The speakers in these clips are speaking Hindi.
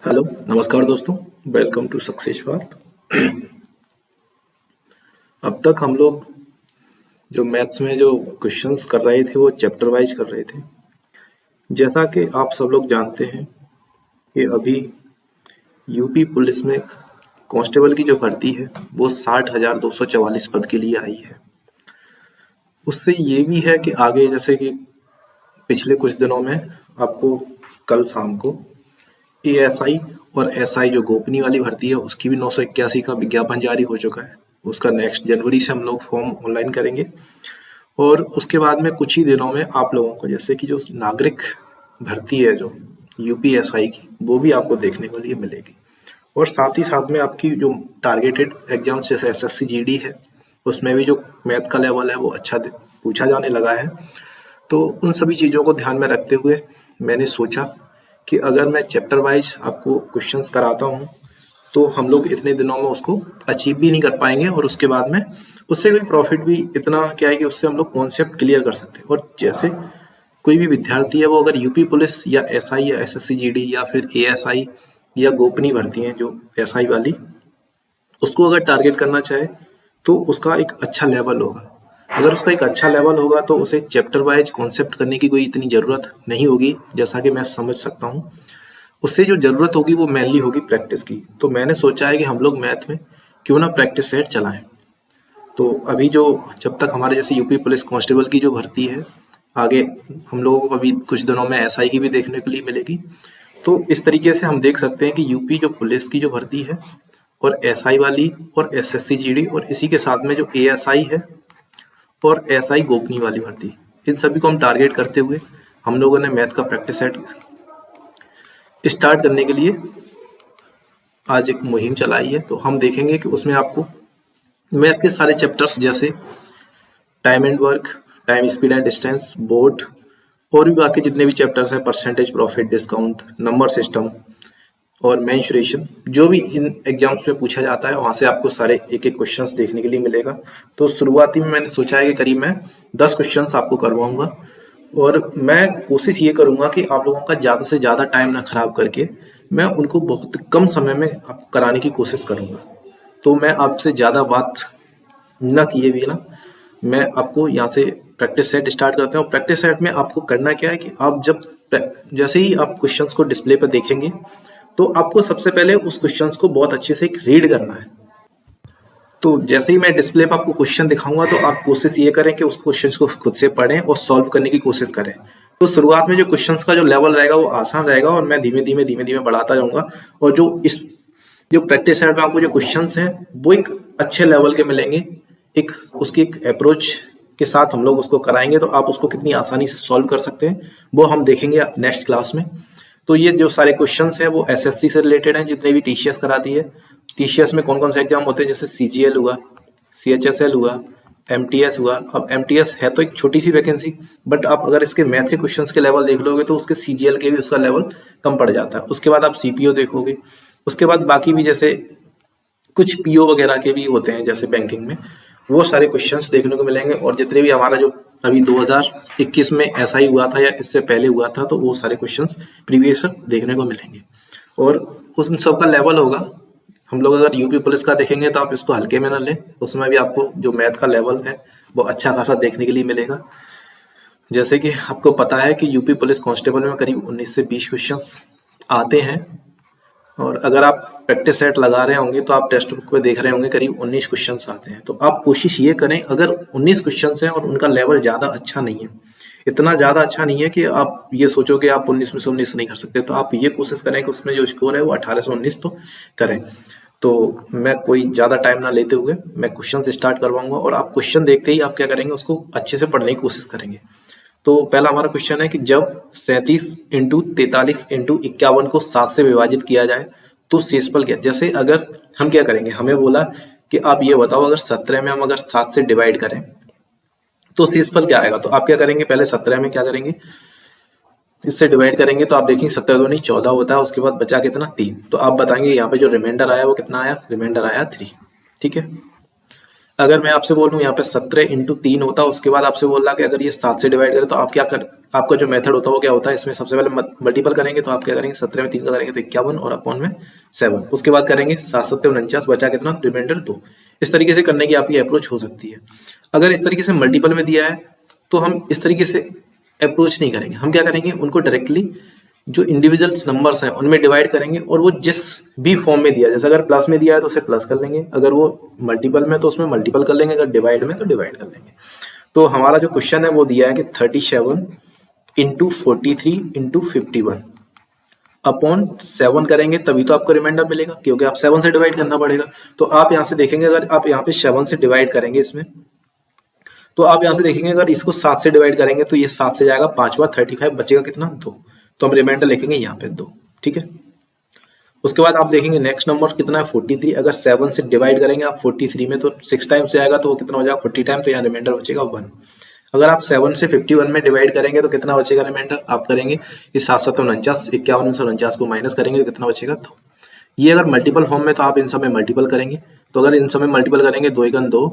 हेलो, नमस्कार दोस्तों। Welcome to success path. अब तक हम लोग जो मैथ्स में जो क्वेश्चंस कर रहे थे वो चैप्टर वाइज कर रहे थे। जैसा कि आप सब लोग जानते हैं कि अभी यूपी पुलिस में कांस्टेबल की जो भर्ती है वो 60,244 पद के लिए आई है। उससे ये भी है कि आगे जैसे कि पिछले कुछ दिनों में आपको कल शाम को एएसआई और एसआई जो गोपनीय वाली भर्ती है उसकी भी 981 का विज्ञापन जारी हो चुका है। उसका नेक्स्ट जनवरी से हम लोग फॉर्म ऑनलाइन करेंगे और उसके बाद में कुछ ही दिनों में आप लोगों को जैसे कि जो नागरिक भर्ती है जो यूपीएसआई की वो भी आपको देखने को लिए मिलेगी। और साथ ही साथ में आपकी जो टारगेटेड एग्जाम जैसे एसएससी जीडी है उसमें भी जो मैथ का लेवल है वो अच्छा पूछा जाने लगा है। तो उन सभी चीज़ों को ध्यान में रखते हुए मैंने सोचा कि अगर मैं चैप्टर वाइज आपको क्वेश्चंस कराता हूँ तो हम लोग इतने दिनों में उसको अचीव भी नहीं कर पाएंगे और उसके बाद में उससे कोई प्रॉफिट भी इतना क्या है कि उससे हम लोग कॉन्सेप्ट क्लियर कर सकते हैं। और जैसे कोई भी विद्यार्थी है वो अगर यूपी पुलिस या एसआई या एसएससी जीडी या फिर एएसआई या गोपनीय भर्ती है जो एसआई वाली उसको अगर टारगेट करना चाहे तो उसका एक अच्छा लेवल होगा। अगर उसका एक अच्छा लेवल होगा तो उसे चैप्टर वाइज कॉन्सेप्ट करने की कोई इतनी ज़रूरत नहीं होगी जैसा कि मैं समझ सकता हूँ। उससे जो ज़रूरत होगी वो मेनली होगी प्रैक्टिस की। तो मैंने सोचा है कि हम लोग मैथ में क्यों ना प्रैक्टिस सेट चलाएं। तो अभी जो जब तक हमारे जैसे यूपी पुलिस कांस्टेबल की जो भर्ती है आगे हम लोगों को अभी कुछ दिनों में एसआई की भी देखने के लिए मिलेगी। तो इस तरीके से हम देख सकते हैं कि यूपी जो पुलिस की जो भर्ती है और एसआई वाली और एसएससी जीडी और इसी के साथ में जो एएसआई है और एसआई गोपनीय वाली भर्ती, इन सभी को हम टारगेट करते हुए हम लोगों ने मैथ का प्रैक्टिस सेट स्टार्ट करने के लिए आज एक मुहिम चलाई है। तो हम देखेंगे कि उसमें आपको मैथ के सारे चैप्टर्स जैसे time and work, time speed and distance, board और भी बाकी जितने भी चैप्टर्स हैं, percentage profit discount, number system और मेंसुरेशन, जो भी इन एग्जाम्स में पूछा जाता है वहां से आपको सारे एक एक क्वेश्चंस देखने के लिए मिलेगा। तो शुरुआती में मैंने सोचा है कि करीब मैं 10 क्वेश्चंस आपको करवाऊंगा और मैं कोशिश ये करूंगा कि आप लोगों का ज़्यादा से ज़्यादा टाइम ना खराब करके मैं उनको बहुत कम समय में आपको कराने की कोशिश करूंगा। तो मैं आपसे ज़्यादा बात न किए बिना मैं आपको यहाँ से प्रैक्टिस सेट स्टार्ट करते हैं। और प्रैक्टिस सेट में आपको करना क्या है कि आप जब जैसे ही आप क्वेश्चंस को डिस्प्ले पर देखेंगे तो आपको सबसे पहले उस क्वेश्चंस को बहुत अच्छे से रीड करना है। तो जैसे ही मैं डिस्प्ले पर आपको क्वेश्चन दिखाऊंगा तो आप कोशिश ये करें कि उस क्वेश्चन को खुद से पढ़ें और सॉल्व करने की कोशिश करें। तो शुरुआत में जो क्वेश्चंस का जो लेवल रहेगा वो आसान रहेगा और मैं धीमे धीमे बढ़ाता जाऊंगा। और जो प्रैक्टिस सेट में आपको जो क्वेश्चंस हैं वो एक अच्छे लेवल के मिलेंगे। एक उसकी एक अप्रोच के साथ हम लोग उसको कराएंगे तो आप उसको कितनी आसानी से सॉल्व कर सकते हैं वो हम देखेंगे नेक्स्ट क्लास में। तो ये जो सारे क्वेश्चंस हैं वो एसएससी से रिलेटेड हैं, जितने भी टीसीएस कराती है। टीसीएस में कौन कौन से एग्जाम होते हैं, जैसे सीजीएल हुआ, सीएचएसएल हुआ, एमटीएस हुआ। अब एमटीएस है तो एक छोटी सी वैकेंसी, बट आप अगर इसके मैथ के क्वेश्चंस के लेवल देख लोगे तो उसके सीजीएल के भी उसका लेवल कम पड़ जाता है। उसके बाद आप सीपीओ देखोगे, उसके बाद बाकी भी जैसे कुछ पीओ वगैरह के भी होते हैं जैसे बैंकिंग में, वो सारे क्वेश्चंस देखने को मिलेंगे। और जितने भी हमारा जो अभी 2021 में ऐसा ही हुआ था या इससे पहले हुआ था तो वो सारे क्वेश्चंस प्रीवियस देखने को मिलेंगे और उन सब का लेवल होगा। हम लोग अगर यूपी पुलिस का देखेंगे तो आप इसको हल्के में न लें, उसमें भी आपको जो मैथ का लेवल है वो अच्छा खासा देखने के लिए मिलेगा। जैसे कि आपको पता है कि यूपी पुलिस कांस्टेबल में करीब 19 से 20 क्वेश्चंस आते हैं और अगर आप प्रैक्टिस सेट लगा रहे होंगे तो आप टेक्स्ट बुक पे देख रहे होंगे करीब 19 क्वेश्चंस आते हैं। तो आप कोशिश ये करें, अगर 19 क्वेश्चंस हैं और उनका लेवल ज़्यादा अच्छा नहीं है, इतना ज़्यादा अच्छा नहीं है कि आप ये सोचो कि आप 19 में से 19 नहीं कर सकते, तो आप ये कोशिश करें कि उसमें जो स्कोर है वो 18 से 19 तो करें। तो मैं कोई ज़्यादा टाइम ना लेते हुए मैं क्वेश्चन स्टार्ट करवाऊंगा और आप क्वेश्चन देखते ही आप क्या करेंगे, उसको अच्छे से पढ़ने की कोशिश करेंगे। तो पहला हमारा क्वेश्चन है कि जब 37 इंटू 43 इंटू 51 को 7 से विभाजित किया जाए तो शेषफल क्या। जैसे अगर हम क्या करेंगे, हमें बोला कि आप ये बताओ अगर 17 में हम अगर 7 से डिवाइड करें तो शेषफल क्या आएगा। तो आप क्या करेंगे, पहले 17 में क्या करेंगे, इससे डिवाइड करेंगे तो आप देखेंगे 17 दूनी 14 होता है, उसके बाद बचा कितना 3। तो आप बताएंगे यहाँ पे जो रिमाइंडर आया वो कितना आया, रिमाइंडर आया 3। ठीक है, अगर मैं आपसे बोलूं यहाँ पे 17 इंटू 3 होता, उसके बाद आपसे बोल रहा कि अगर ये 7 से डिवाइड करें तो आप क्या कर, आपका जो मेथड होता है वो क्या होता है, इसमें सबसे पहले मल्टीपल करेंगे तो आप क्या करेंगे, 17 में 3 का करेंगे तो 51 और अपॉन में 7, उसके बाद करेंगे 7 7 49, बचा कितना, रिमाइंडर 2। इस तरीके से करने की आपकी अप्रोच हो सकती है। अगर इस तरीके से मल्टीपल में दिया है तो हम इस तरीके से अप्रोच नहीं करेंगे, हम क्या करेंगे, उनको डायरेक्टली जो इंडिविजुअल्स नंबर्स हैं उनमें डिवाइड करेंगे, और वो जिस भी फॉर्म में दिया है, जैसे अगर प्लस में दिया है तो उसे प्लस कर लेंगे, अगर वो मल्टीपल में तो उसमें मल्टीपल कर लेंगे, अगर डिवाइड में तो डिवाइड कर लेंगे। तो हमारा जो क्वेश्चन है वो दिया है कि 37 इंटू 43 इंटू 51 अपॉन 7 करेंगे तभी तो आपको रिमाइंडर मिलेगा, क्योंकि आप 7 से डिवाइड करना पड़ेगा। तो आप यहाँ से देखेंगे, अगर आप यहाँ पे 7 से डिवाइड करेंगे इसमें, तो आप यहाँ से देखेंगे अगर इसको 7 से डिवाइड करेंगे तो ये 7 से जाएगा 5 बार 35, बचेगा कितना, 2। तो हम रिमाइंडर लिखेंगे यहाँ पे 2, ठीक है। उसके बाद आप देखेंगे नेक्स्ट नंबर कितना है 43, अगर 7 से डिवाइड करेंगे आप 43 में तो 6 टाइम्स से आएगा, तो वो कितना हो जाएगा 40 टाइम, तो यहाँ रिमाइंडर बचेगा 1। अगर आप 7 से 51 में डिवाइड करेंगे तो कितना बचेगा रिमाइंडर, आप करेंगे ये 7 7 49, 51 से 49 को माइनस करेंगे तो कितना बचेगा 2। ये अगर मल्टीपल फॉर्म में तो आप इन सब में मल्टीपल करेंगे, तो अगर इन सब में मल्टीपल करेंगे 2 1 2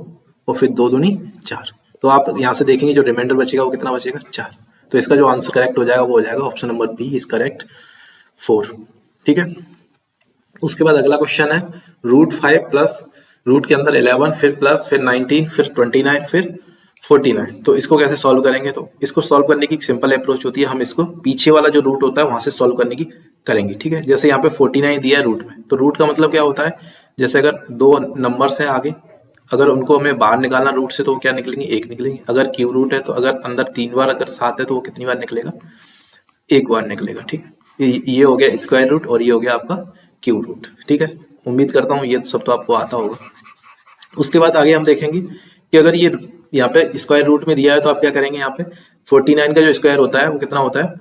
और फिर 2 दूनी 4, तो आप यहाँ से देखेंगे जो रिमाइंडर बचेगा वो कितना बचेगा 4। तो इसका जो आंसर करेक्ट हो जाएगा वो हो जाएगा option number B is correct 4, ठीक है। उसके बाद अगला क्वेश्चन है √5 प्लस रूट के अंदर 11 फिर प्लस फिर 19 फिर 29 फिर 49, तो इसको कैसे सॉल्व करेंगे। तो इसको सॉल्व करने की एक सिंपल अप्रोच होती है, हम इसको पीछे वाला जो रूट होता है वहां से सॉल्व करने की करेंगे, ठीक है। जैसे यहाँ पे 49 दिया है रूट में, तो रूट का मतलब क्या होता है, जैसे अगर 2 नंबर्स हैं आगे, अगर उनको हमें बाहर निकालना रूट से तो वो क्या निकलेंगे, 1 निकलेंगे। अगर क्यूब रूट है तो अगर अंदर 3 बार अगर 7 है तो वो कितनी बार निकलेगा, 1 बार निकलेगा, ठीक है। ये हो गया स्क्वायर रूट और ये हो गया आपका क्यूब रूट, ठीक है। उम्मीद करता हूँ ये सब तो आपको आता होगा। उसके बाद आगे हम देखेंगे कि अगर ये यहाँ पे स्क्वायर रूट में दिया है तो आप क्या करेंगे, यहाँ पे 49 का जो स्क्वायर होता है वो कितना होता है,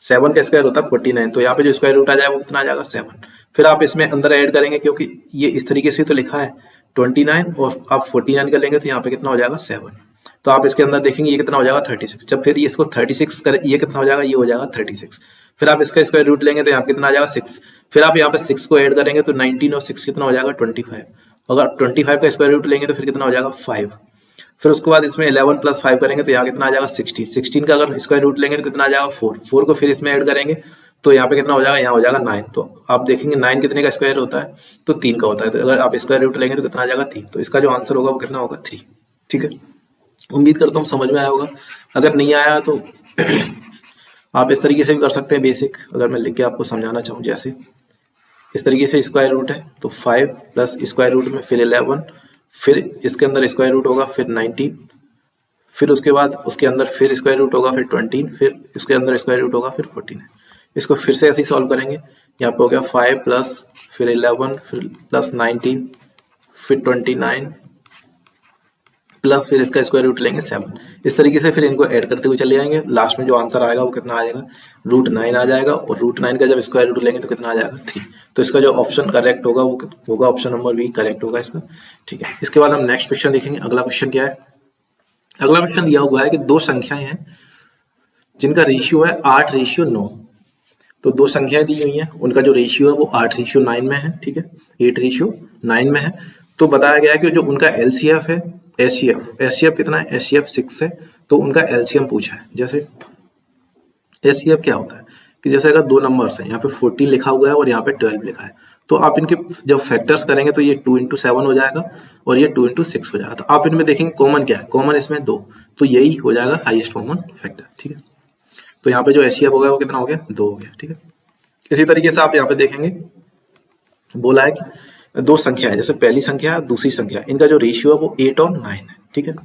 7 का स्क्वायर होता है 49, तो यहाँ पे जो स्क्वायर रूट आ जाए वो कितना आ जाएगा 7। फिर आप इसमें अंदर ऐड करेंगे, क्योंकि ये इस तरीके से तो लिखा है 29 और आप 49 का लेंगे तो यहाँ पे कितना हो जाएगा 7, तो आप इसके अंदर देखेंगे ये कितना हो जाएगा 36। जब फिर इसको 36 कर, ये कितना हो जाएगा, ये हो जाएगा 36। फिर आप इसका स्क्वायर रूट लेंगे तो यहाँ कितना आ जाएगा 6। फिर आप यहाँ पे 6 को ऐड करेंगे तो 19 और 6 कितना हो जाएगा 25। अगर 25 का स्क्वायर रूट लेंगे तो फिर कितना हो जाएगा 5। फिर उसके बाद इसमें 11 प्लस 5 करेंगे तो यहाँ कितना आ जाएगा 16। 16 का अगर स्क्वायर रूट लेंगे तो कितना आ जाएगा 4। 4 को फिर इसमें ऐड करेंगे तो यहाँ पे कितना हो जाएगा, यहाँ हो जाएगा 9। तो आप देखेंगे 9 कितने का स्क्वायर होता है, तो 3 का होता है। तो अगर आप स्क्वायर रूट लेंगे तो कितना आ जाएगा 3। तो इसका जो आंसर होगा वो कितना होगा 3, ठीक है। उम्मीद करता हूँ समझ में आया होगा। अगर नहीं आया तो आप इस तरीके से भी कर सकते हैं बेसिक, अगर मैं लिख के आपको समझाना चाहूँ, जैसे इस तरीके से स्क्वायर रूट है तो 5 प्लस स्क्वायर रूट में फिर 11, फिर इसके अंदर स्क्वायर रूट होगा फिर 19, फिर उसके बाद उसके अंदर फिर स्क्वायर रूट होगा फिर 20, फिर इसके अंदर स्क्वायर रूट होगा फिर 49। इसको फिर से ऐसे ही सॉल्व करेंगे। यहाँ पे हो गया 5 प्लस फिर 11 फिर प्लस 19 फिर 29 प्लस फिर इसका स्क्वायर रूट लेंगे 7। इस तरीके से फिर इनको ऐड करते हुए चले जाएंगे। लास्ट में जो आंसर आएगा वो कितना आ जाएगा, √9 आ जाएगा, और √9 का जब स्क्वायर रूट लेंगे तो कितना आ जाएगा 3। तो इसका जो ऑप्शन करेक्ट होगा वो होगा ऑप्शन नंबर बी करेक्ट होगा इसका, ठीक है। इसके बाद हम नेक्स्ट क्वेश्चन देखेंगे। अगला क्वेश्चन क्या है, अगला क्वेश्चन दिया हुआ है कि 2 संख्याएं हैं जिनका रेशियो है 8:9। तो 2 संख्याएं दी हुई हैं, उनका जो रेशियो है वो 8:9 में है, ठीक है, 8:9 में है। तो बताया गया है कि जो उनका एलसीएफ है, एचसीएफ कितना है, एचसीएफ 6 है, तो उनका एलसीएम पूछा है। जैसे एचसीएफ क्या होता है कि जैसे अगर 2 नंबर्स हैं, यहाँ पे 14 लिखा हुआ है और यहाँ पे 12 लिखा है, तो आप इनके जब फैक्टर्स करेंगे तो ये 2 × 7 हो जाएगा और ये 2 × 6 हो जाएगा। तो आप इनमें देखेंगे कॉमन क्या है, कॉमन इसमें 2, तो यही हो जाएगा हाईएस्ट कॉमन फैक्टर, ठीक है। तो यहाँ पे जो एचसीएफ होगा वो कितना हो गया, 2 हो गया, ठीक है। इसी तरीके से आप यहाँ पे देखेंगे बोला है कि 2 संख्या है, जैसे पहली संख्या दूसरी संख्या, इनका जो रेशियो है वो 8 और 9 है, ठीक है।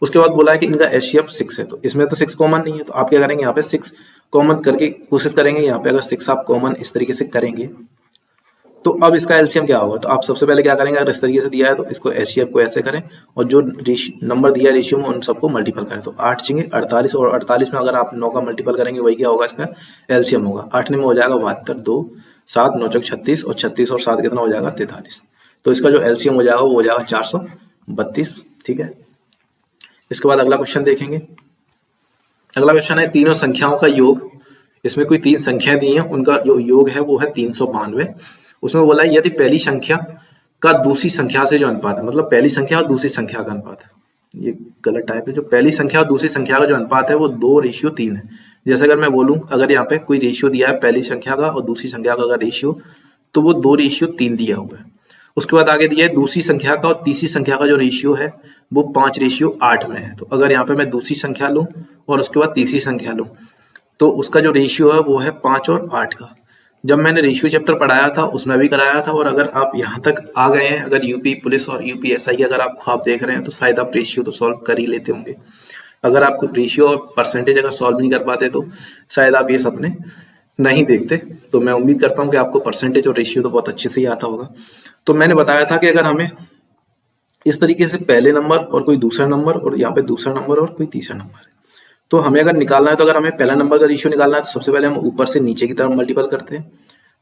उसके बाद बोला है कि इनका एचसीएफ 6 है, तो इसमें तो 6 कॉमन नहीं है, तो आप क्या करेंगे, यहाँ पे 6 कॉमन करके कोशिश करेंगे। यहाँ पे अगर 6 आप कॉमन इस तरीके से करेंगे तो अब इसका एलसीएम क्या होगा। तो आप सबसे पहले क्या करेंगे, अगर इस तरीके से दिया है तो इसको एचसीएफ को ऐसे करें और जो नंबर दिया रेशियो में उन सबको मल्टीपल करें। तो 8 छिंगे 48 और 48 में अगर आप 9 का मल्टीपल करेंगे वही क्या होगा, इसका एलसीएम होगा। 8 में हो जाएगा 72, 2 7 9 चौक 36 और 36 और 7 कितना हो जाएगा 43। तो इसका जो एलसीएम हो जाएगा वो हो जाएगा 432, ठीक है। इसके बाद अगला क्वेश्चन देखेंगे। अगला क्वेश्चन है तीनों संख्याओं का योग। इसमें कोई 3 संख्याएं दी हैं, उनका जो योग है वो है 392। उसमें बोला है यदि पहली संख्या का दूसरी संख्या से जो अनुपात है, मतलब पहली संख्या और दूसरी संख्या का अनुपात है, ये गलत टाइप है। जो पहली संख्या और दूसरी संख्या का जो अनुपात है वो 2:3 है। जैसे अगर मैं बोलूं, अगर यहाँ पे कोई रेशियो दिया है पहली संख्या का और दूसरी संख्या का अगर रेशियो, तो वो 2:3 दिया हुआ है। उसके बाद आगे दिया है दूसरी संख्या का और तीसरी संख्या का जो रेशियो है वो 5:8 में है। तो अगर यहाँ पे मैं दूसरी संख्या लूँ और उसके बाद तीसरी संख्या लूँ, तो उसका जो रेशियो है वो है 5 और 8 का। जब मैंने रेशियो चैप्टर पढ़ाया था उसमें भी कराया था, और अगर आप यहाँ तक आ गए हैं, अगर यूपी पुलिस और यूपीएसआई की अगर आप ख्वाब देख रहे हैं, तो शायद आप रेशियो तो सॉल्व कर ही लेते होंगे। अगर आप रेशियो और परसेंटेज अगर सॉल्व नहीं कर पाते तो शायद आप ये सपने नहीं देखते। तो मैं उम्मीद करता हूँ कि आपको परसेंटेज और रेशियो तो बहुत अच्छे से ही आता होगा। तो मैंने बताया था कि अगर हमें इस तरीके से पहले नंबर और कोई दूसरा नंबर और यहाँ पे दूसरा नंबर और कोई तीसरा नंबर है, तो हमें अगर निकालना है, तो अगर हमें पहला नंबर का रेशियो निकालना है तो सबसे पहले हम ऊपर से नीचे की तरफ मल्टीपल करते हैं।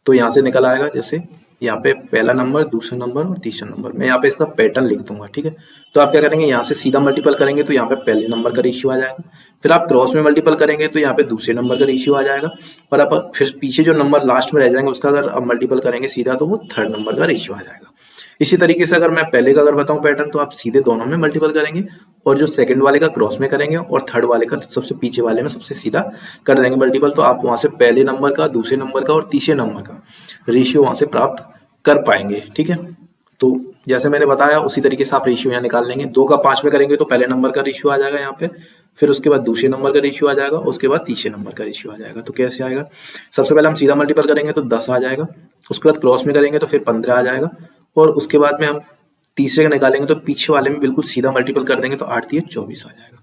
तो यहाँ से निकल आएगा, जैसे यहाँ पे पहला नंबर, दूसरा नंबर और तीसरा नंबर। मैं यहाँ पे इसका पैटर्न लिख दूंगा, ठीक है। तो आप क्या करेंगे, यहाँ से सीधा मल्टीपल करेंगे तो यहाँ पे पहले नंबर का रेशियो आ जाएगा। फिर आप क्रॉस में मल्टीपल करेंगे तो यहाँ पे दूसरे नंबर का रेशियो आ जाएगा। और आप फिर पीछे जो नंबर लास्ट में रह जाएंगे उसका अगर आप मल्टीपल करेंगे सीधा, तो वो थर्ड नंबर का रेशियो आ जाएगा। इसी तरीके से अगर मैं पहले का अगर बताऊं पैटर्न, तो आप सीधे दोनों में मल्टीपल करेंगे और जो सेकंड वाले का क्रॉस में करेंगे और थर्ड वाले का सबसे पीछे वाले में सबसे सीधा कर देंगे मल्टीपल। तो आप वहां से पहले नंबर का, दूसरे नंबर का और तीसरे नंबर का रेशियो वहां से प्राप्त कर पाएंगे, ठीक है। तो जैसे मैंने बताया उसी तरीके से आप रेशियो यहाँ निकाल लेंगे। 2 का 5 में करेंगे तो पहले नंबर का रेशियो आ जाएगा यहाँ पे, फिर उसके बाद दूसरे नंबर का रेशियो आ जाएगा, उसके बाद तीसरे नंबर का रेशियो आ जाएगा। तो कैसे आएगा, सबसे पहले हम सीधा मल्टीपल करेंगे तो 10 आ जाएगा, उसके बाद क्रॉस में करेंगे तो फिर 15 आ जाएगा, और उसके बाद में हम तीसरे का निकालेंगे तो पीछे वाले में बिल्कुल सीधा मल्टीपल कर देंगे तो 8 × 24 आ जाएगा।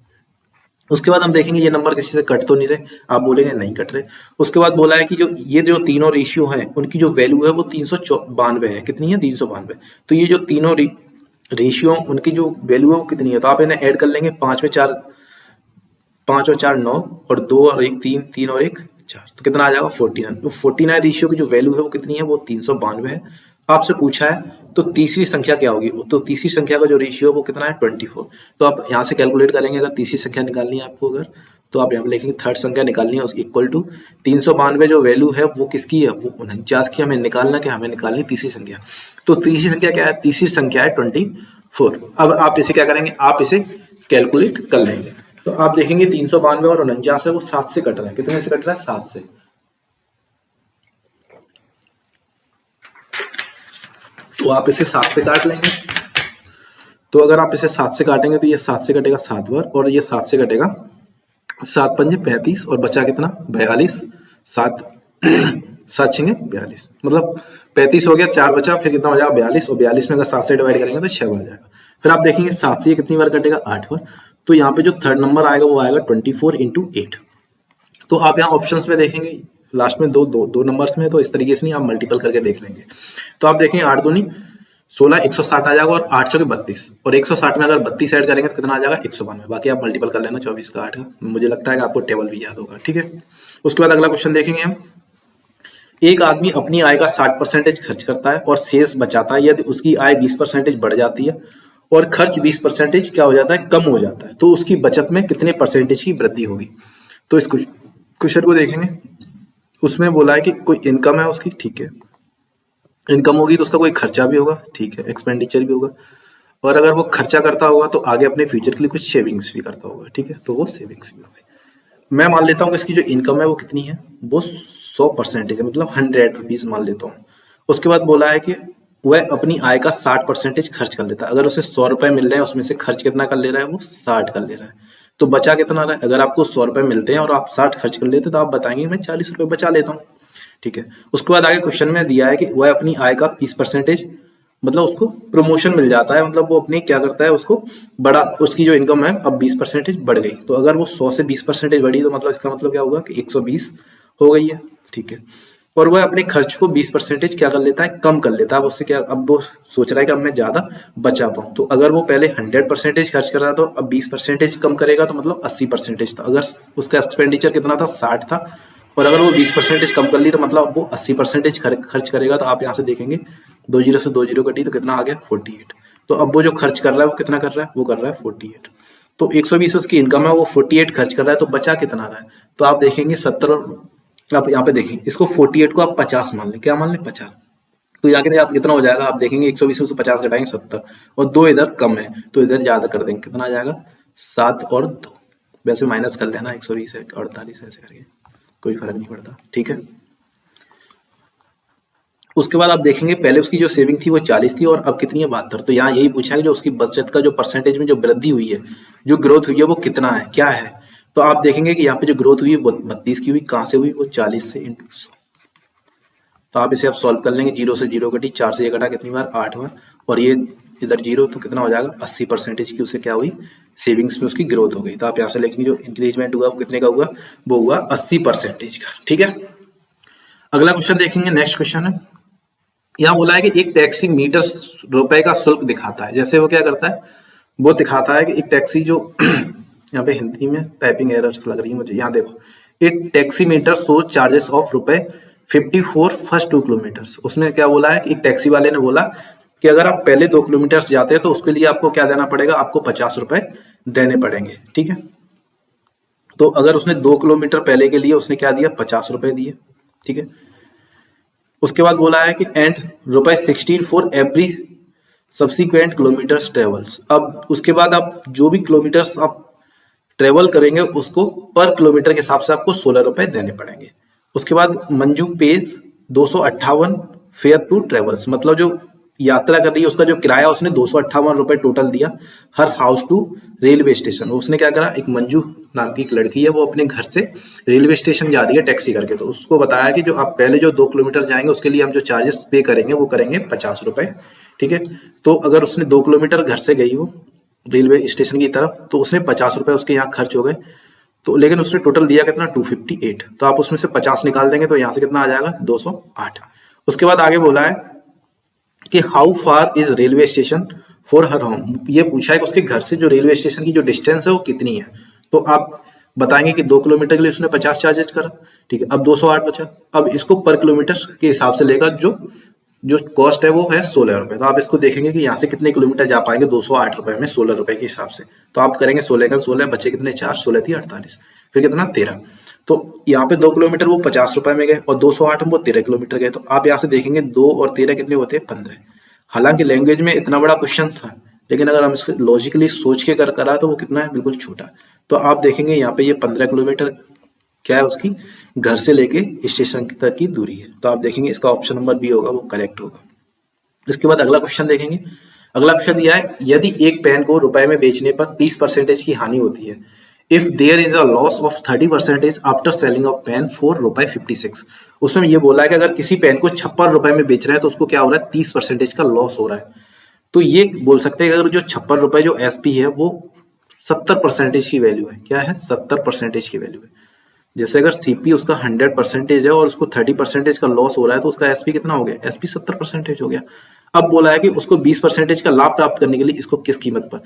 उसके बाद हम देखेंगे ये नंबर किसी से कट तो नहीं रहे, आप बोलेंगे नहीं कट रहे। उसके बाद बोला है कि जो तीनों रेशियो हैं उनकी जो वैल्यू है वो 392 है। कितनी है, 392। तो ये जो तीनों रेशियो उनकी जो वैल्यू है वो कितनी है, तो आप इन्हें ऐड कर लेंगे। 5 और 4 9, और 2 और 1 3, 3 और 1 4, तो कितना आ जाएगा 49। तो 49 रेशियो की जो वैल्यू है वो कितनी है, वो 392 है। आपसे पूछा है तो तीसरी संख्या क्या होगी, तो तीसरी संख्या का जो रेशियो है वो कितना है, 24। तो आप यहाँ से कैलकुलेट करेंगे, अगर तीसरी संख्या निकालनी है आपको अगर, तो आप यहाँ पे लिखेंगे थर्ड संख्या निकालनी है इक्वल टू 392 जो वैल्यू है वो किसकी है, वो 49 की हमें निकालना, कि हमें निकालनी तीसरी संख्या। तो तीसरी संख्या क्या है, तीसरी संख्या है 24। अब आप इसे क्या करेंगे, आप इसे कैलकुलेट कर लेंगे। तो आप देखेंगे 392 और 49 है वो 7 से कट रहा है। कितने से कट रहा है, 7 से। तो आप इसे 7 से काट लेंगे। तो अगर आप इसे 7 से काटेंगे तो ये 7 से कटेगा 7 बार, और ये 7 से कटेगा 7 पंजे 35, और बचा कितना 42। 7 7 6 42, मतलब 35 हो गया, 4 बचा, फिर कितना हो जाएगा 42, और 42 में अगर 7 से डिवाइड करेंगे तो 6 बन जाएगा। फिर आप देखेंगे 7 से ये कितनी बार कटेगा, 8 बार। तो यहाँ पे जो थर्ड नंबर आएगा वो आएगा 24 × 8। तो आप यहाँ ऑप्शंस में देखेंगे लास्ट में दो नंबर्स में, तो इस तरीके से नहीं आप मल्टीपल करके देख लेंगे। तो आप देखेंगे 8 दूनी 16, 160 आ जाएगा, और 8 चौके 32, और 160 में अगर 32 ऐड करेंगे तो कितना आ जाएगा 192। बाकी आप मल्टीपल कर लेना 24 का 8 का, मुझे लगता है कि आपको टेबल भी याद होगा, ठीक है। उसके बाद अगला क्वेश्चन देखेंगे हम। एक आदमी अपनी आय का 60% खर्च करता है और शेष बचाता है। यदि उसकी आय 20% बढ़ जाती है और खर्च 20% क्या हो जाता है, कम हो जाता है, तो उसकी बचत में कितने परसेंटेज की वृद्धि होगी। तो इस क्वेश्चन को देखेंगे। उसमें बोला है कि कोई इनकम है उसकी, ठीक है, इनकम होगी तो उसका कोई खर्चा भी होगा, ठीक है, एक्सपेंडिचर भी होगा, और अगर वो खर्चा करता होगा तो आगे अपने फ्यूचर के लिए कुछ सेविंग्स भी करता होगा, ठीक है, तो वो सेविंग्स भी होगी। मैं मान लेता हूँ कि इसकी जो इनकम है वो कितनी है, वो 100% है, मतलब 100 रुपीज मान लेता हूँ। उसके बाद बोला है कि वह अपनी आय का 60% खर्च कर लेता है। अगर उसे 100 रुपए मिल रहे हैं उसमें से खर्च कितना कर ले रहा है, वो 60 कर ले रहा है। तो बचा कितना रहा है, अगर आपको 100 रुपए मिलते हैं और आप 60 खर्च कर लेते तो आप बताएंगे मैं 40 रुपए बचा लेता हूँ, ठीक है। उसके बाद आगे क्वेश्चन में दिया है कि वह अपनी आय का 20%, मतलब उसको प्रमोशन मिल जाता है, मतलब वो अपनी क्या करता है, उसको बड़ा, उसकी जो इनकम है अब 20% बढ़ गई। तो अगर वो 100 से 20% बढ़ी तो मतलब इसका मतलब क्या होगा कि 120 हो गई है, ठीक है। और वह अपने खर्च को 20% क्या कर लेता है, कम कर लेता है। अब उससे क्या, अब वो सोच रहा है कि अब मैं ज्यादा बचा पाऊँ। तो अगर वो पहले 100% खर्च कर रहा था तो अब 20% कम करेगा तो मतलब 80% था। अगर उसका एक्सपेंडिचर कितना था, 60 था, और अगर वो 20% कम कर ली तो मतलब वो 80% खर्च करेगा। तो आप यहाँ से देखेंगे 2 0 से 2 0 कटी तो कितना आ गया 48। तो अब वो जो खर्च कर रहा है वो कितना कर रहा है, वो कर रहा है 48। तो 120 उसकी इनकम है, वो 48 खर्च कर रहा है, तो बचा कितना रहा है, तो आप देखेंगे 70। आप यहाँ पे देखें, इसको 48 को आप 50 मान लें, क्या मान लें 50। तो जाके आप कितना हो जाएगा, आप देखेंगे 120 में से 50 घटाएंगे 70 और 2 इधर कम है तो इधर ज्यादा कर देंगे, कितना आ जाएगा 7 और 2। वैसे माइनस कर लेना 120 है 48 ऐसे करके, कोई फर्क नहीं पड़ता, ठीक है। उसके बाद आप देखेंगे पहले उसकी जो सेविंग थी वो 40 थी और अब कितनी है 72। तो यहाँ यही पूछा है कि जो उसकी बचत का जो परसेंटेज में जो वृद्धि हुई है, जो ग्रोथ हुई है वो कितना है, क्या है। तो आप देखेंगे कि यहाँ पे जो ग्रोथ हुई है वो 32 की हुई, कहाँ से हुई, वो 40 से इंटू 100। तो आप इसे आप सॉल्व कर लेंगे, 0 से 0 कटी, 4 से ये कटा कितनी बार, 8 बार, और ये इधर 0 तो कितना हो जाएगा 80% की उसे क्या हुई, सेविंग्स में उसकी ग्रोथ हो गई। तो आप यहाँ से लिखेंगे जो इंक्रीजमेंट हुआ वो कितने का हुआ, वो हुआ 80% का, ठीक है। अगला क्वेश्चन देखेंगे, नेक्स्ट क्वेश्चन है, यहाँ बोला है कि एक टैक्सी मीटर रुपए का शुल्क दिखाता है। जैसे वो क्या करता है, वो दिखाता है कि एक टैक्सी जो यहाँ पे हिंदी में टाइपिंग एरर्स लग रही है मुझे, यहाँ देखो, एक taxi meter show charges of ₹54 first 2 kilometres. उसमें क्या बोला है कि एक टैक्सी वाले ने बोला कि अगर आप पहले 2 किलोमीटर जाते हैं तो उसके लिए आपको क्या देना पड़ेगा, आपको 50 रुपए देने पड़ेंगे, ठीक है। तो अगर उसने 2 किलोमीटर पहले के लिए उसने क्या दिया, 50 रुपए दिए, ठीक है। उसके बाद बोला है कि and ₹16 for every subsequent kilometres travels. अब उसके बाद आप जो भी किलोमीटर्स आप ट्रेवल करेंगे उसको पर किलोमीटर के हिसाब से आपको 16 रुपए देने पड़ेंगे। उसके बाद Manju page 258 fare to travels, मतलब जो यात्रा कर रही है उसका जो किराया उसने 258 रुपए टोटल दिया हर हाउस टू रेलवे स्टेशन। उसने क्या करा, एक मंजू नाम की एक लड़की है, वो अपने घर से रेलवे स्टेशन जा रही है टैक्सी करके, तो उसको बताया कि जो आप पहले जो 2 किलोमीटर जाएंगे उसके लिए हम जो चार्जेस पे करेंगे वो करेंगे 50 रुपए, ठीक है। तो अगर उसने 2 किलोमीटर घर से गई वो रेलवे स्टेशन की तरफ तो उसने 50 रुपए उसके यहाँ खर्च हो गए, तो लेकिन उसने टोटल दिया कितना 258। तो आप उसमें से 50 निकाल देंगे तो यहाँ से कितना आ जाएगा 208। उसके बाद आगे बोला है कि how far is railway station for her home. ये पूछा है कि उसके घर से जो रेलवे स्टेशन की जो डिस्टेंस है वो कितनी है। तो आप बताएंगे कि 2 किलोमीटर के लिए उसने 50 चार्जेस करा, ठीक है। अब 208 बचा, अब इसको पर किलोमीटर के हिसाब से लेगा, जो जो कॉस्ट है वो है 16 रुपए। तो आप इसको देखेंगे कि यहाँ से कितने किलोमीटर जा पाएंगे 208 रुपए में 16 रुपए के हिसाब से। तो आप करेंगे 16 का 16, बचे कितने 4, 16 थी 48, फिर कितना 13। तो यहाँ पे 2 किलोमीटर वो 50 रुपए में गए और 208 में वो 13 किलोमीटर गए। तो आप यहाँ से देखेंगे 2 और 13 कितने होते हैं 15। हालांकि लैंग्वेज में इतना बड़ा क्वेश्चन था, लेकिन अगर हम इसको लॉजिकली सोच के करा तो वो कितना है, बिल्कुल छोटा। तो आप देखेंगे यहाँ पे ये 15 किलोमीटर क्या है उसकी घर से लेके स्टेशन तक की दूरी है। तो आप देखेंगे इसका ऑप्शन नंबर बी होगा, वो करेक्ट होगा। इसके बाद अगला क्वेश्चन देखेंगे। अगला क्वेश्चन दिया है, यदि एक पेन को रुपए में बेचने पर 30% की हानि होती है, if there is a loss of 30% after selling of pen for ₹56। उसमें ये बोला है कि अगर किसी पेन को 56 रुपए में बेच रहे हैं तो उसको क्या हो रहा है 30% का लॉस हो रहा है। तो ये बोल सकते हैं कि अगर जो 56 रुपए जो एसपी है वो 70% की वैल्यू है, क्या है 70% की वैल्यू है। जैसे अगर सीपी उसका 100% है और उसको 30% का लॉस हो रहा है तो उसका एसपी कितना हो गया, एसपी 70% हो गया। अब बोला है कि उसको 20% का लाभ प्राप्त करने के लिए इसको किस कीमत पर।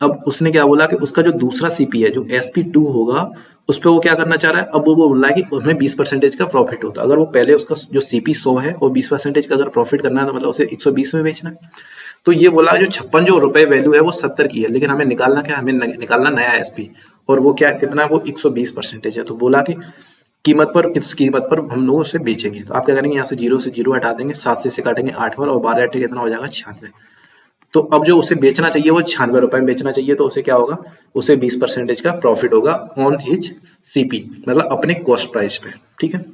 अब उसने क्या बोला कि उसका जो दूसरा सीपी है जो SP2 होगा उस पर वो क्या करना चाह रहा है। अब वो बोल रहा है कि उसमें 20% का प्रॉफिट होता है। अगर वो पहले उसका जो सीपी 100 है और 20% का अगर प्रॉफिट करना है तो मतलब उसे 120 में बेचना है। तो ये बोला जो 56 जो रुपए वैल्यू है वो 70 की है, लेकिन हमें निकालना क्या, हमें निकालना नया एसपी, और वो क्या कितना है, वो 120% है। तो बोला कि कीमत पर, किस कीमत पर हम लोग उसे बेचेंगे। तो आप क्या करेंगे, यहाँ से 0 से 0 हटा देंगे, 7 से काटेंगे 8 बार और 12 8 कितना हो जाएगा 96। तो अब जो उसे बेचना चाहिए वो 96 रुपए में बेचना चाहिए, तो उसे क्या होगा, उसे 20% का प्रॉफिट होगा ऑन हिज सीपी, मतलब अपने कॉस्ट प्राइस पे, ठीक है।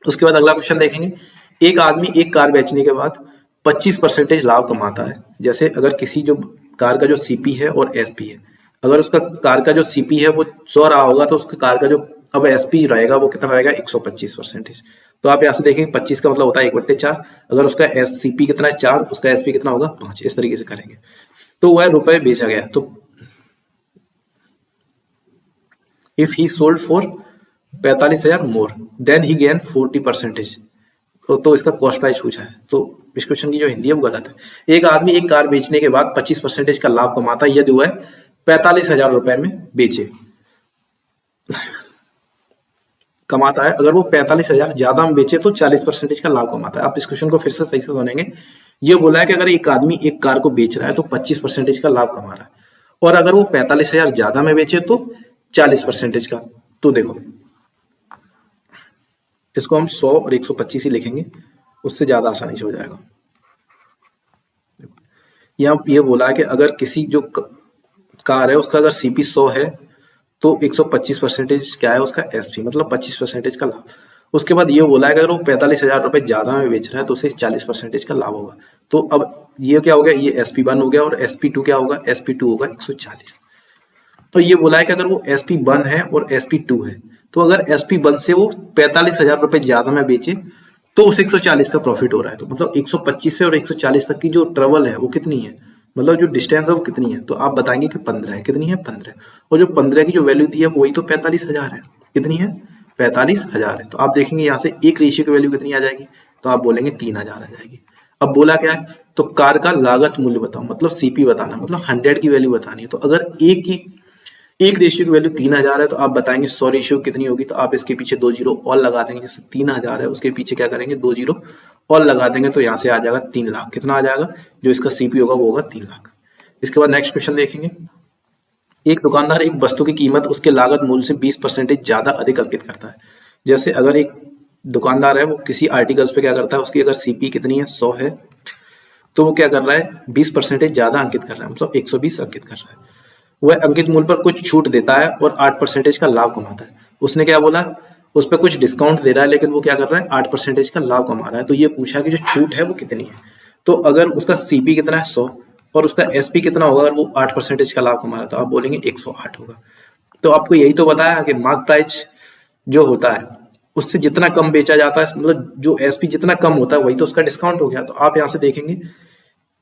उसके बाद अगला क्वेश्चन देखेंगे। एक आदमी एक कार बेचने के बाद 25% लाभ कमाता है। जैसे अगर किसी जो कार का जो सीपी है और एसपी है, अगर उसका कार का जो सीपी है वो 100 रहा होगा तो उसका कार का जो अब एसपी रहेगा वो कितना रहेगा 125%। तो आप यहाँ से देखेंगे 25 का मतलब होता है 1/4। अगर उसका सीपी कितना है 4, उसका एसपी कितना होगा 5। इस तरीके से करेंगे तो वह रुपए बेचा गया। तो if he sold for 45,000 more than he gain 40%। तो इसका कॉस्ट प्राइस पूछा है, तो इस क्वेश्चन की जो हिंदी है वो गलत है। एक आदमी एक कार बेचने के बाद 25% का लाभ कमाता है यदि वह 45,000 रुपए में बेचे कमाता है। अगर वो 45,000 ज्यादा में बेचे तो 40% का लाभ कमाता है। आप इस क्वेश्चन को फिर से सही से सुनेंगे। ये बोला है कि अगर एक आदमी एक कार को बेच रहा है तो 25% का लाभ कमा रहा है, और अगर वो 45,000 ज्यादा में बेचे तो 40% का। तो देखो इसको हम 100 और 125 ही लिखेंगे। उससे ज़्यादा आसानी से हो जाएगा। यहाँ ये बोला है कि अगर किसी जो कार है उसका अगर सीपी 100 है तो 125% क्या है उसका एसपी, मतलब 25% का लाभ। उसके बाद ये बोला है कि अगर वो 45,000 रुपये ज़्यादा में बेच रहा है तो उसे 40% का लाभ होगा। तो अब ये क्या हो गया, ये SP1 हो गया और SP2 क्या होगा, SP2 होगा 140। तो ये बोला है कि अगर वो SP1 है और SP2 है तो अगर SP1 से वो 45,000 रुपये ज़्यादा में बेचे तो उसे 140 का प्रॉफिट हो रहा है। तो मतलब 125 से और 140 तक की जो ट्रेवल है वो कितनी है, मतलब जो डिस्टेंस है वो कितनी है, तो आप बताएंगे कि 15 है। कितनी है, 15। और जो 15 की जो वैल्यू दी है वही तो 45,000 है। कितनी है, 45,000 है। तो आप देखेंगे यहाँ से एक रेशियो की वैल्यू कितनी आ जाएगी, तो आप बोलेंगे 3,000 आ जाएगी। अब बोला क्या है, तो कार का लागत मूल्य बताओ, मतलब सीपी बताना, मतलब 100 की वैल्यू बतानी है। तो अगर एक रेशियो की वैल्यू 3,000 है तो आप बताएंगे 100 रेशियो कितनी होगी, तो आप इसके पीछे 2 जीरो और लगा देंगे। जैसे 3,000 है उसके पीछे क्या करेंगे, 2 जीरो और लगा देंगे तो यहाँ से आ जाएगा 3 लाख। कितना आ जाएगा, जो इसका सीपी होगा वो होगा 3 लाख। इसके बाद नेक्स्ट क्वेश्चन देखेंगे। एक दुकानदार एक वस्तु की कीमत उसके लागत मूल्य से 20% ज्यादा अधिक अंकित करता है। जैसे अगर एक दुकानदार है वो किसी आर्टिकल्स पे क्या करता है, उसकी अगर सीपी कितनी है, 100 है, तो वो क्या कर रहा है, 20% ज्यादा अंकित कर रहा है, मतलब 120 अंकित कर रहा है। वह अंकित मूल्य पर कुछ छूट देता है और 8% का लाभ कमाता है। उसने क्या बोला, उस पर कुछ डिस्काउंट दे रहा है लेकिन वो क्या कर रहा है, 8% का लाभ कमा रहा है। तो ये पूछा कि जो छूट है वो कितनी है। तो अगर उसका सीपी कितना है, 100, और उसका एसपी कितना होगा अगर वो 8% का लाभ कमा रहा है, तो आप बोलेंगे 108 होगा। तो आपको यही तो बताया कि मार्क प्राइस जो होता है उससे जितना कम बेचा जाता है, मतलब जो एसपी जितना कम होता है वही तो उसका डिस्काउंट हो गया। तो आप यहाँ से देखेंगे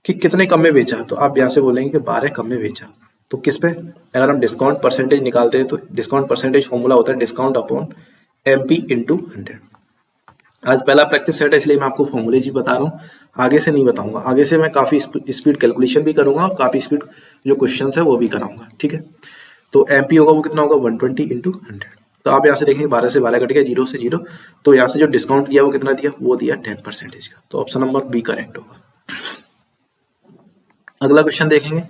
कि कितने कम में बेचा, तो आप यहाँ से बोलेंगे कि 12 कम में बेचा। तो किस पे, अगर हम डिस्काउंट परसेंटेज निकालते हैं तो डिस्काउंट परसेंटेज फॉर्मूला होता है डिस्काउंट अपॉन MP इंटू 100। आज पहला प्रैक्टिस सेट है इसलिए मैं आपको फॉर्मूले जी बता रहा हूँ, आगे से नहीं बताऊंगा। आगे से मैं काफी स्पीड कैलकुलेशन भी करूंगा और काफी स्पीड जो क्वेश्चन है वो भी कराऊंगा, ठीक है। तो MP होगा वो कितना होगा, 120 इंटू 100। तो आप यहाँ से देखेंगे 12 से 12 कट गया, 0 से 0। तो यहाँ से जो डिस्काउंट दिया वो कितना दिया, वो दिया 10% का। तो ऑप्शन नंबर बी करेक्ट होगा। अगला क्वेश्चन देखेंगे।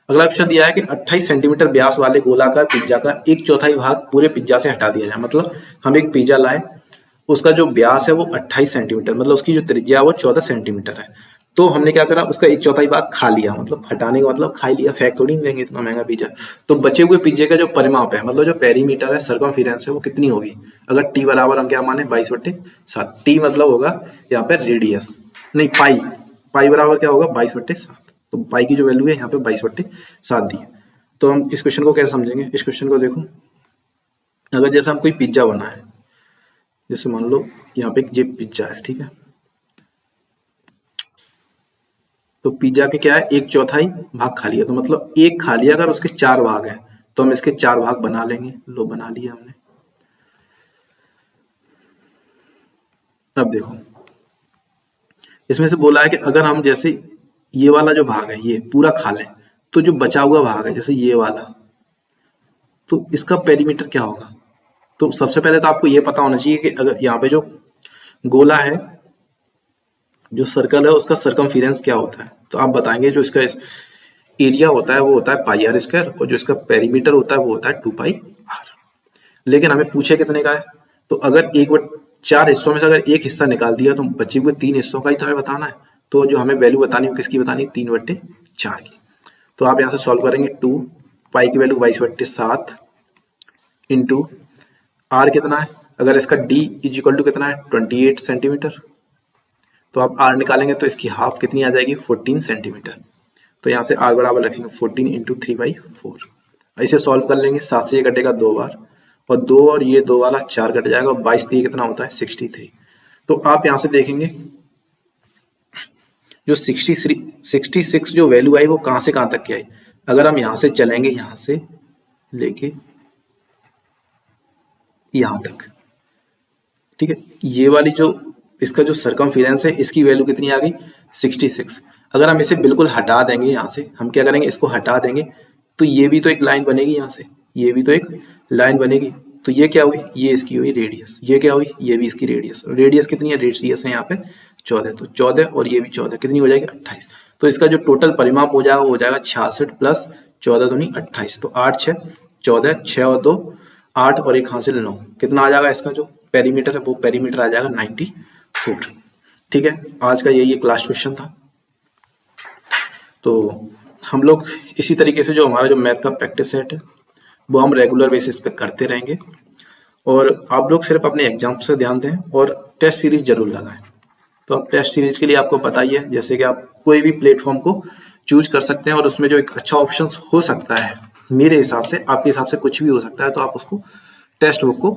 अगला क्वेश्चन दिया है कि 28 सेंटीमीटर व्यास वाले गोलाकार पिज्जा का 1/4 भाग पूरे पिज्जा से हटा दिया जाए। मतलब हम एक पिज्जा लाए, उसका जो व्यास है वो 28 सेंटीमीटर, मतलब उसकी जो त्रिज्या है वो 14 सेंटीमीटर है। तो हमने क्या करा, उसका 1/4 भाग खा लिया, मतलब हटाने का मतलब खा लिया, फेंक थोड़ी नहीं देंगे इतना महंगा पिज्जा। तो बचे हुए पिज्जे का जो परिमाप है, मतलब जो पेरीमीटर है, सर्कमफेरेंस है, वो कितनी होगी। अगर टी बराबर हम क्या माने, 22/7। टी मतलब होगा यहाँ पे रेडियस, नहीं पाई, पाई बराबर क्या होगा, 22/7। तो पाई की जो वैल्यू है यहाँ पे 22/7 दी है। तो हम इस क्वेश्चन को कैसे समझेंगे, इस क्वेश्चन को देखो। अगर जैसे हम कोई पिज्जा बनाए, जैसे मान लो यहाँ पे ये पिज्जा है, ठीक है। तो पिज्जा के क्या है, 1/4 भाग खा लिया, तो मतलब एक खा लिया, अगर उसके 4 भाग हैं तो हम इसके 4 भाग बना लेंगे। लो बना लिया हमने। अब देखो इसमें से बोला है कि अगर हम जैसे ये वाला जो भाग है ये पूरा खा लें तो जो बचा हुआ भाग है जैसे ये वाला, तो इसका पेरीमीटर क्या होगा। तो सबसे पहले तो आपको ये पता होना चाहिए कि अगर यहाँ पे जो गोला है, जो सर्कल है, उसका सर्कमफेरेंस क्या होता है। तो आप बताएंगे जो इसका एरिया होता है वो होता है पाई आर स्क्वायर, और जो इसका पेरीमीटर होता है वो होता है 2πr। लेकिन हमें पूछे कितने का है, तो अगर 4 हिस्सों में से अगर एक हिस्सा निकाल दिया तो बचे हुए 3 हिस्सों का ही तो हमें बताना है। तो जो हमें वैल्यू बतानी है किसकी बतानी है, 3/4 की। तो आप यहाँ से सॉल्व करेंगे, 2 पाई की वैल्यू 22/7 इंटू आर कितना है, अगर इसका d इज इक्वल टू कितना है, 28 सेंटीमीटर। तो आप r निकालेंगे तो इसकी हाफ कितनी आ जाएगी, 14 सेंटीमीटर। तो यहाँ से r बराबर रखेंगे 14 इंटू 3/4। ऐसे सॉल्व कर लेंगे, 7 से ये कटेगा 2 बार, और 2 और ये 2 वाला 4 कट जाएगा, और 22 3 कितना होता है, 63। तो आप यहाँ से देखेंगे जो 66 जो वैल्यू आई वो कहाँ से कहाँ तक की आई। अगर हम यहाँ से चलेंगे, यहाँ से लेके यहाँ तक, ठीक है, ये वाली जो इसका जो सर्कमफेरेंस है इसकी वैल्यू कितनी आ गई, 66। अगर हम इसे बिल्कुल हटा देंगे, यहाँ से हम क्या करेंगे, इसको हटा देंगे, तो ये भी तो एक लाइन बनेगी, यहाँ से ये भी तो एक लाइन बनेगी। तो ये क्या हुई, ये इसकी हुई रेडियस, ये क्या हुई, ये भी इसकी रेडियस। रेडियस कितनी है, रेडियस है यहाँ पे 14, तो 14 और ये भी 14 कितनी हो जाएगी, 28। तो इसका जो टोटल परिमाप हो जाएगा वो हो जाएगा 66 प्लस 14 दूनी 28। तो 8 6 14, 6 और 2 8 और एक हासिल 9, कितना आ जाएगा इसका जो पेरीमीटर है, वो पेरीमीटर आ जाएगा 94। ठीक है, आज का यही एक लास्ट क्वेश्चन था। तो हम लोग इसी तरीके से जो हमारा जो मैथ का प्रैक्टिस सेट है वो हम रेगुलर बेसिस पे करते रहेंगे, और आप लोग सिर्फ अपने एग्जाम से ध्यान दें और टेस्ट सीरीज जरूर लगाएं। तो अब टेस्ट सीरीज के लिए आपको पता ही है, जैसे कि आप कोई भी प्लेटफॉर्म को चूज कर सकते हैं और उसमें जो एक अच्छा ऑप्शन हो सकता है, मेरे हिसाब से, आपके हिसाब से कुछ भी हो सकता है, तो आप उसको टेक्स्ट बुक को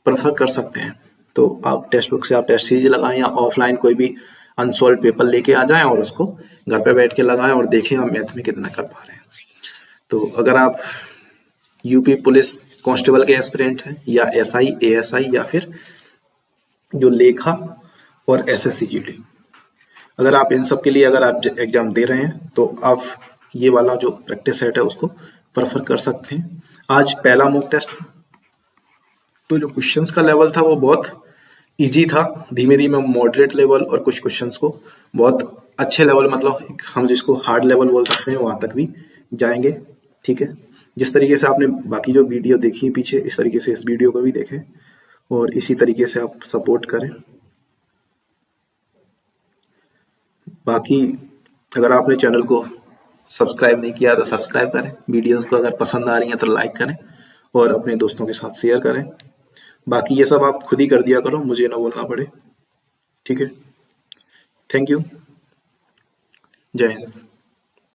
प्रेफर कर सकते हैं। तो आप टेक्स्ट बुक से आप टेस्ट सीरीज लगाएं या ऑफलाइन कोई भी अनसॉल्व पेपर लेके आ जाएं और उसको घर पे बैठ के लगाएं और देखें आप मैथ में कितना कर पा रहे हैं। तो अगर आप यूपी पुलिस कांस्टेबल के एस्पिरेंट हैं या एसआई एएसआई या फिर जो लेखा और एसएससी जीडी, अगर आप इन सब के लिए अगर आप एग्जाम दे रहे हैं तो आप ये वाला जो प्रैक्टिस सेट है उसको प्रेफर कर सकते हैं। आज पहला मॉक टेस्ट, तो जो क्वेश्चंस का लेवल था वो बहुत इजी था, धीमे धीमे मॉडरेट लेवल और कुछ क्वेश्चंस को बहुत अच्छे लेवल, मतलब हम जिसको हार्ड लेवल बोल सकते हैं, वहां तक भी जाएंगे। ठीक है, जिस तरीके से आपने बाकी जो वीडियो देखी पीछे, इस तरीके से इस वीडियो को भी देखें और इसी तरीके से आप सपोर्ट करें। बाकी अगर आपने चैनल को सब्सक्राइब नहीं किया तो सब्सक्राइब करें, वीडियोस को अगर पसंद आ रही हैं तो लाइक करें और अपने दोस्तों के साथ शेयर करें। बाकी ये सब आप खुद ही कर दिया करो, मुझे ना बोलना पड़े। ठीक है, थैंक यू, जय हिंद।